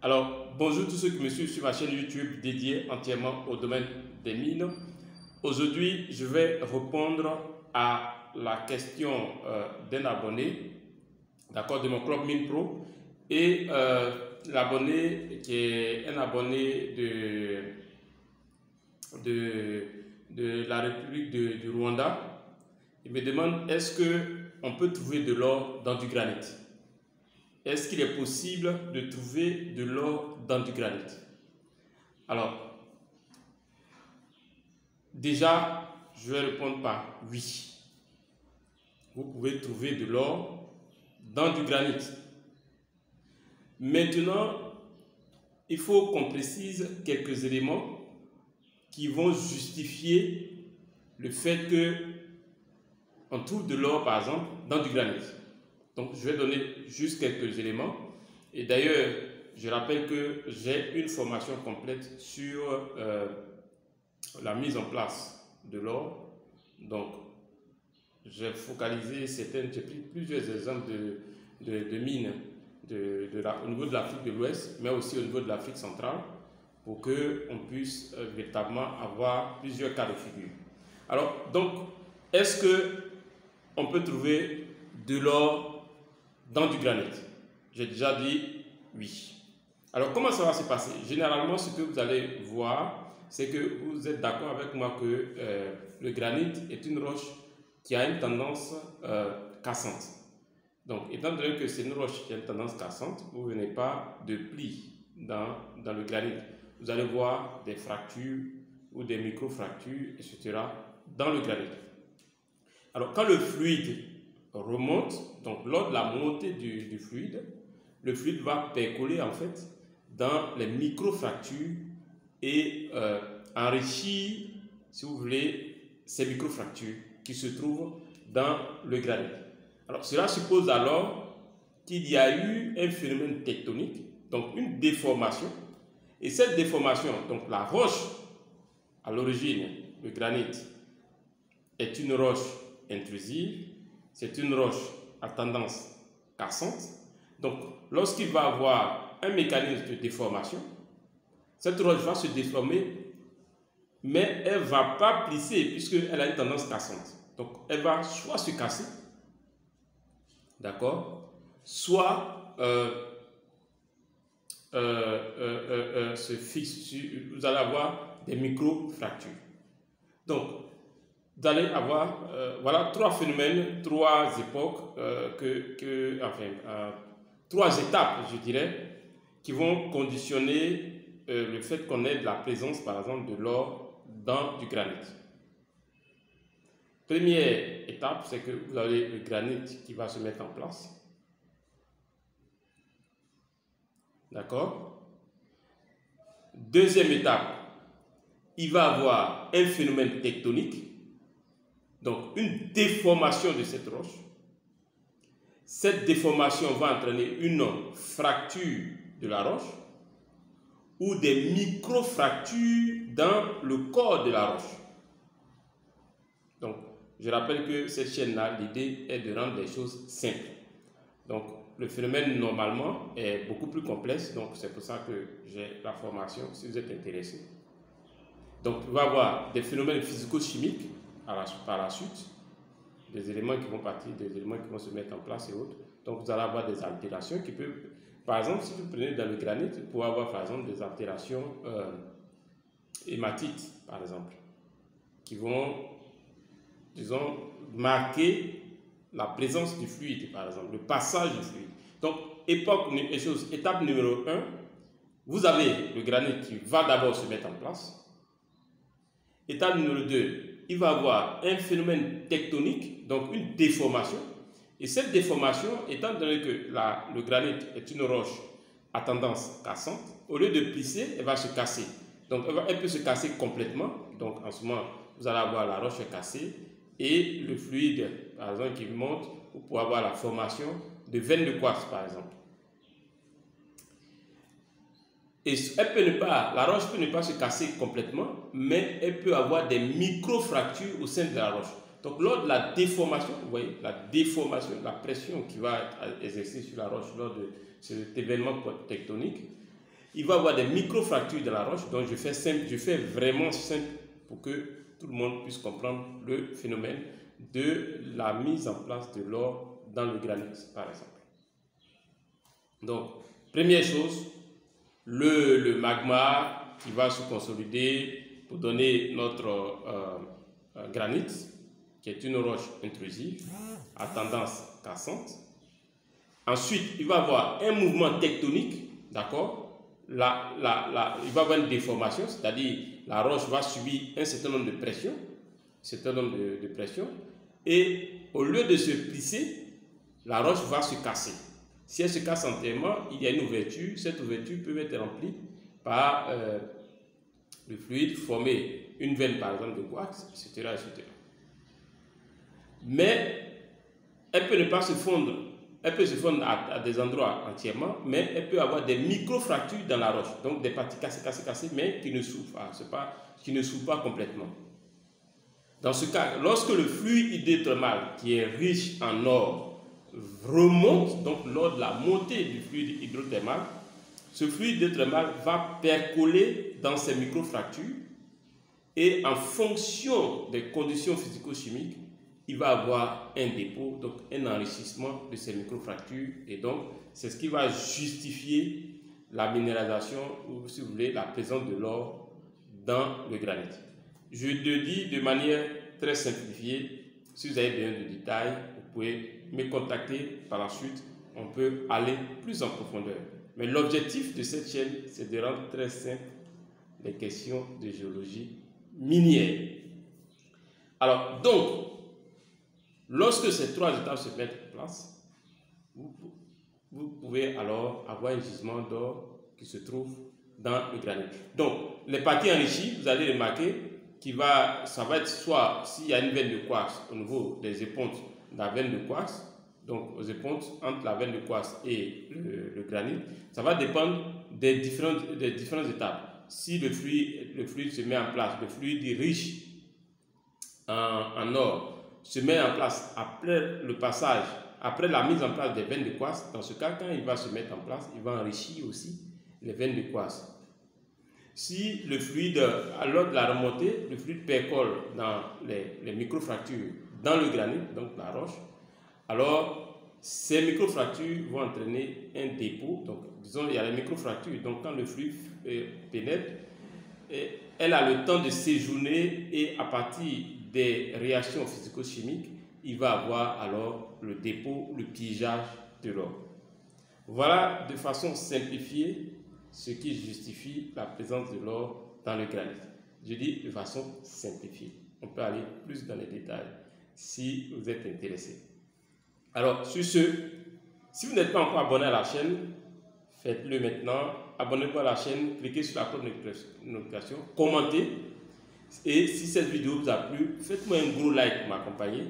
Alors, bonjour tous ceux qui me suivent sur ma chaîne YouTube dédiée entièrement au domaine des mines. Aujourd'hui, je vais répondre à la question d'un abonné, d'accord, de mon club Mine Pro, et l'abonné qui est un abonné de la République du Rwanda. Il me demande, est-ce qu'on peut trouver de l'or dans du granit? Est-ce qu'il est possible de trouver de l'or dans du granit? Alors, déjà, je vais répondre par oui. Vous pouvez trouver de l'or dans du granit. Maintenant, il faut qu'on précise quelques éléments qui vont justifier le fait qu'on trouve de l'or, par exemple, dans du granit. Donc, je vais donner juste quelques éléments. Et d'ailleurs, je rappelle que j'ai une formation complète sur la mise en place de l'or. Donc, j'ai focalisé j'ai pris plusieurs exemples de mines au niveau de l'Afrique de l'Ouest, mais aussi au niveau de l'Afrique centrale, pour qu'on puisse véritablement avoir plusieurs cas de figure. Alors, donc, est-ce qu'on peut trouver de l'or dans du granit? J'ai déjà dit oui. Alors, comment ça va se passer? Généralement, ce que vous allez voir, c'est que vous êtes d'accord avec moi que le granit est une roche qui a une tendance cassante. Donc, étant donné que c'est une roche qui a une tendance cassante, vous ne venez pas de plis dans le granit. Vous allez voir des fractures ou des micro-fractures, etc. dans le granit. Alors, quand le fluide remonte, donc lors de la montée du fluide, le fluide va percoler en fait dans les micro-fractures et enrichir, si vous voulez, ces micro-fractures qui se trouvent dans le granit. Alors cela suppose alors qu'il y a eu un phénomène tectonique, donc une déformation, et cette déformation, donc la roche à l'origine, le granit, est une roche intrusive, c'est une roche à tendance cassante. Donc, lorsqu'il va avoir un mécanisme de déformation, cette roche va se déformer, mais elle ne va pas plisser puisqu'elle a une tendance cassante. Donc, elle va soit se casser, d'accord, soit se fixe. Vous allez avoir des micro-fractures. Donc, vous allez avoir voilà trois phénomènes, trois époques, trois étapes, je dirais, qui vont conditionner le fait qu'on ait de la présence, par exemple, de l'or dans du granit. Première étape, c'est que vous avez le granit qui va se mettre en place. D'accord? Deuxième étape, il va avoir un phénomène tectonique. Donc, une déformation de cette roche. Cette déformation va entraîner une fracture de la roche ou des micro-fractures dans le corps de la roche. Donc, je rappelle que cette chaîne-là, l'idée est de rendre les choses simples. Donc, le phénomène, normalement, est beaucoup plus complexe. Donc, c'est pour ça que j'ai la formation, si vous êtes intéressé. Donc, il va y avoir des phénomènes physico-chimiques par la suite, des éléments qui vont partir, des éléments qui vont se mettre en place et autres. Donc, vous allez avoir des altérations qui peuvent, par exemple, si vous prenez dans le granit, vous pouvez avoir, par exemple, des altérations hématites, par exemple, qui vont, disons, marquer la présence du fluide, par exemple, le passage du fluide. Donc, étape numéro 1, vous avez le granit qui va d'abord se mettre en place. Étape numéro 2, il va avoir un phénomène tectonique, donc une déformation. Et cette déformation, étant donné que le granit est une roche à tendance cassante, au lieu de plisser, elle va se casser. Donc, elle peut se casser complètement. Donc, en ce moment, vous allez avoir la roche cassée et le fluide, par exemple, qui monte, vous pouvez avoir la formation de veines de quartz, par exemple. Et la roche peut ne pas se casser complètement, mais elle peut avoir des micro-fractures au sein de la roche. Donc, lors de la déformation, vous voyez, la déformation, la pression qui va être exercée sur la roche lors de cet événement tectonique, il va y avoir des micro-fractures dans la roche. Donc je fais simple, je fais vraiment simple pour que tout le monde puisse comprendre le phénomène de la mise en place de l'or dans le granit, par exemple. Donc, première chose, le magma qui va se consolider pour donner notre granit, qui est une roche intrusive à tendance cassante. Ensuite, il va y avoir un mouvement tectonique, d'accord? Il va y avoir une déformation, c'est-à-dire la roche va subir un certain nombre de pressions, et au lieu de se plisser, la roche va se casser. Si elle se casse entièrement, il y a une ouverture. Cette ouverture peut être remplie par le fluide, former une veine par exemple de quartz, etc., etc. Mais elle peut ne pas se fondre. Elle peut se fondre à des endroits entièrement, mais elle peut avoir des micro-fractures dans la roche. Donc des parties cassées, mais qui ne s'ouvrent pas, qui ne s'ouvrent pas complètement. Dans ce cas, lorsque le fluide hydrothermal, qui est riche en or, remonte, donc lors de la montée du fluide hydrothermal, ce fluide hydrothermal va percoler dans ces micro-fractures et en fonction des conditions physico-chimiques, il va avoir un dépôt, donc un enrichissement de ces micro-fractures, et donc c'est ce qui va justifier la minéralisation ou, si vous voulez, la présence de l'or dans le granit. Je le dis de manière très simplifiée. Si vous avez besoin de détails, vous pouvez me contacter par la suite. On peut aller plus en profondeur. Mais l'objectif de cette chaîne, c'est de rendre très simple les questions de géologie minière. Alors, donc, lorsque ces trois étapes se mettent en place, vous pouvez alors avoir un gisement d'or qui se trouve dans le granit. Donc, les parties enrichies, vous allez remarquer ça va être soit s'il y a une veine de quartz au niveau des éponges de la veine de quartz, donc aux éponges entre la veine de quartz et le granit, ça va dépendre des différentes étapes. Si le fluide se met en place, le fluide riche en or se met en place après la mise en place des veines de quartz. Dans ce cas, quand il va se mettre en place, il va enrichir aussi les veines de quartz. Si le fluide, lors de la remontée, le fluide percole dans les microfractures dans le granit, donc la roche, alors ces microfractures vont entraîner un dépôt. Donc, disons, il y a les microfractures. Donc, quand le fluide pénètre, elle a le temps de séjourner et à partir des réactions physico-chimiques, il va avoir alors le dépôt, le piégeage de l'or. Voilà de façon simplifiée ce qui justifie la présence de l'or dans le granit. Je dis de façon simplifiée. On peut aller plus dans les détails si vous êtes intéressé. Alors, sur ce, si vous n'êtes pas encore abonné à la chaîne, faites-le maintenant. Abonnez-vous à la chaîne, cliquez sur la cloche de notification, commentez. Et si cette vidéo vous a plu, faites-moi un gros like pour m'accompagner,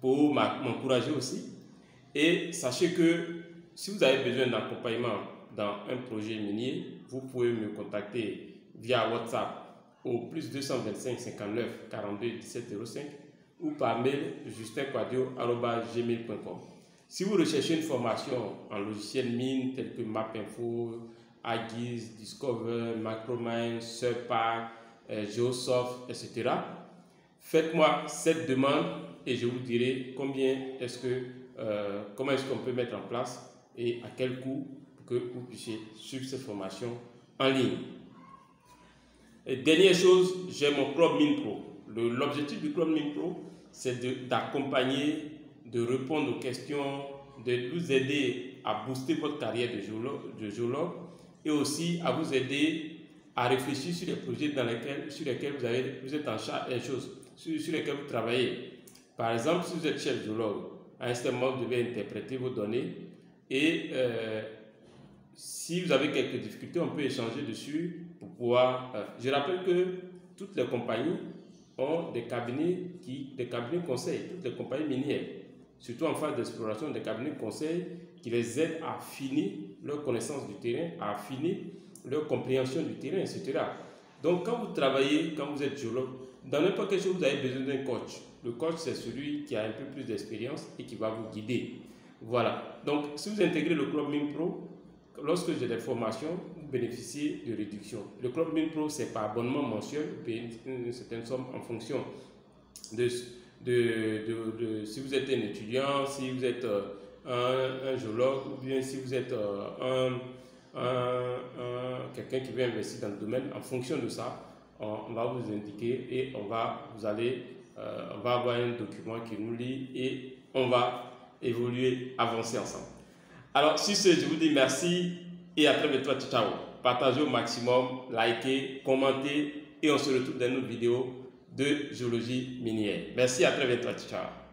pour m'encourager aussi. Et sachez que si vous avez besoin d'accompagnement dans un projet minier, vous pouvez me contacter via WhatsApp au plus 225 59 42 17 05 ou par mail justinquadio@gmail.com. Si vous recherchez une formation en logiciel mine tel que MapInfo, Agis, Discover, Macromine, Surpack, Geosoft, etc., faites-moi cette demande et je vous dirai comment est-ce qu'on peut mettre en place et à quel coût pour que vous puissiez suivre cette formation en ligne. Et dernière chose, j'ai mon Club Mine Pro. L'objectif du Club Mine Pro, c'est d'accompagner, de répondre aux questions, de vous aider à booster votre carrière de géologue et aussi à vous aider à réfléchir sur les projets sur lesquels vous êtes en charge des choses, sur lesquels vous travaillez. Par exemple, si vous êtes chef géologue, à un certain moment, vous devez interpréter vos données et si vous avez quelques difficultés, on peut échanger dessus pour pouvoir... je rappelle que toutes les compagnies ont des cabinets conseils, toutes les compagnies minières, surtout en phase d'exploration, des cabinets conseils qui les aident à affiner leur connaissance du terrain, à affiner leur compréhension du terrain, etc. Donc, quand vous travaillez, quand vous êtes géologue, dans n'importe quelle chose, vous avez besoin d'un coach. Le coach, c'est celui qui a un peu plus d'expérience et qui va vous guider. Voilà. Donc, si vous intégrez le Club Mine Pro, lorsque j'ai des formations, vous bénéficiez de réduction. Le Club Mine Pro, c'est par abonnement mensuel, vous payez une certaine somme en fonction de si vous êtes un étudiant, si vous êtes un géologue, ou bien si vous êtes quelqu'un qui veut investir dans le domaine. En fonction de ça, on va vous indiquer et on va avoir un document qui nous lie et on va évoluer, avancer ensemble. Alors, sur ce, je vous dis merci et à très bientôt. Ciao. Partagez au maximum, likez, commentez et on se retrouve dans une autre vidéo de géologie minière. Merci, à très bientôt. Ciao.